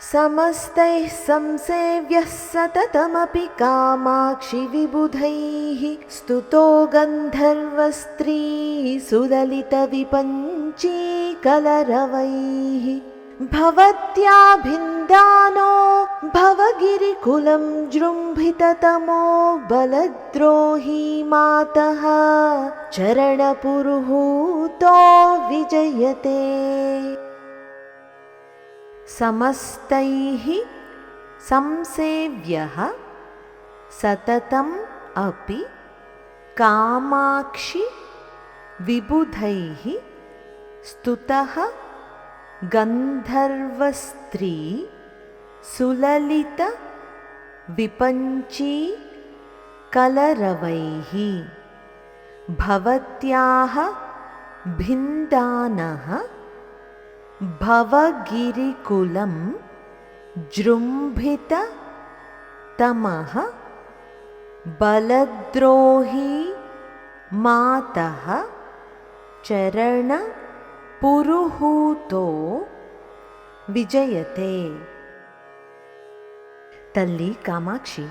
समस्तैः संसेव्यः सततमपि कामाक्षि विबुधैः स्तुतो गन्धर्वस्त्री सुललितविपञ्ची कलरवैः भवत्या भिन्दानो भवगिरिकुलं जृम्भिततमो बलद्रोही मातः चरणपुरुहूतो विजयते। समस्तैः संसेव्यः सततम् अपि कामाक्षि विबुधैः स्तुतः गन्धर्वस्त्री सुललित विपञ्ची कलरवैः भवत्याः भिन्दानः भवगिरिकुलं जृम्भिततमः बलद्रोही मातः चरणपुरुहूतो విజయతే। తల్లి కామాక్షి,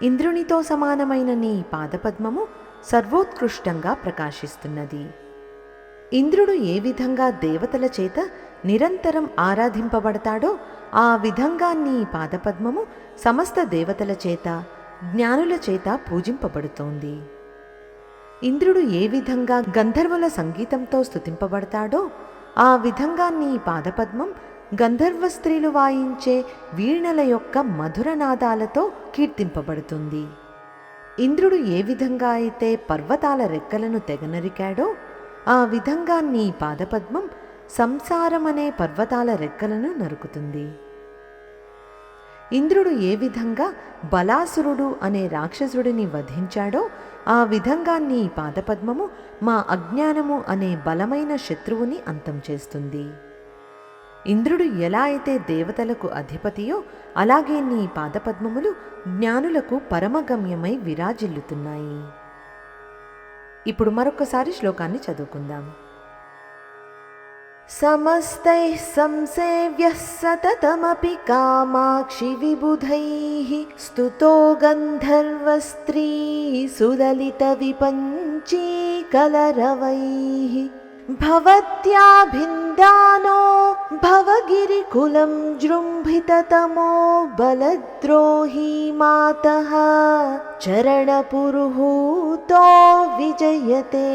ఇంద్రునితో సమానమైన నీ పాదపద్మము సర్వోత్కృష్టంగా ప్రకాశిస్తున్నది. ఇంద్రుడు ఏ విధంగా దేవతల చేత నిరంతరం ఆరాధింపబడతాడో ఆ విధంగా నీ పాదపద్మము సమస్త దేవతల చేత, జ్ఞానుల చేత పూజింపబడుతోంది. ఇంద్రుడు ఏ విధంగా గంధర్వుల సంగీతంతో స్తుతింపబడతాడో ఆ విధంగా నీ పాదపద్మం గంధర్వ స్త్రీలు వాయించే వీణల యొక్క మధురనాదాలతో కీర్తింపబడుతుంది. ఇంద్రుడు ఏ విధంగా అయితే పర్వతాల రెక్కలను తెగనరికాడో ఆ విధంగా నీ పాదపద్మం సంసారమనే పర్వతాల రెక్కలను నరుకుతుంది. ఇంద్రుడు ఏ విధంగా బలాసురుడు అనే రాక్షసుడిని వధించాడో ఆ విధంగా నీ పాదపద్మము మా అజ్ఞానము అనే బలమైన శత్రువుని అంతం చేస్తుంది. ఇంద్రుడు ఎలా అయితే దేవతలకు అధిపతియో అలాగే నీ పాదపద్మములు జ్ఞానులకు పరమగమ్యమై విరాజిల్లుతున్నాయి. ఇప్పుడు మరొకసారి శ్లోకాన్ని చదువుకుందాం. समस्तैः संसेव्यः सततमपि कामाक्षि विबुधैः स्तुतो गन्धर्वस्त्री सुललितविपञ्ची कलरवैः भवत्या भिन्दानो भवगिरिकुलं जृम्भिततमो बलद्रोही मातः चरणपुरुहूतो विजयते।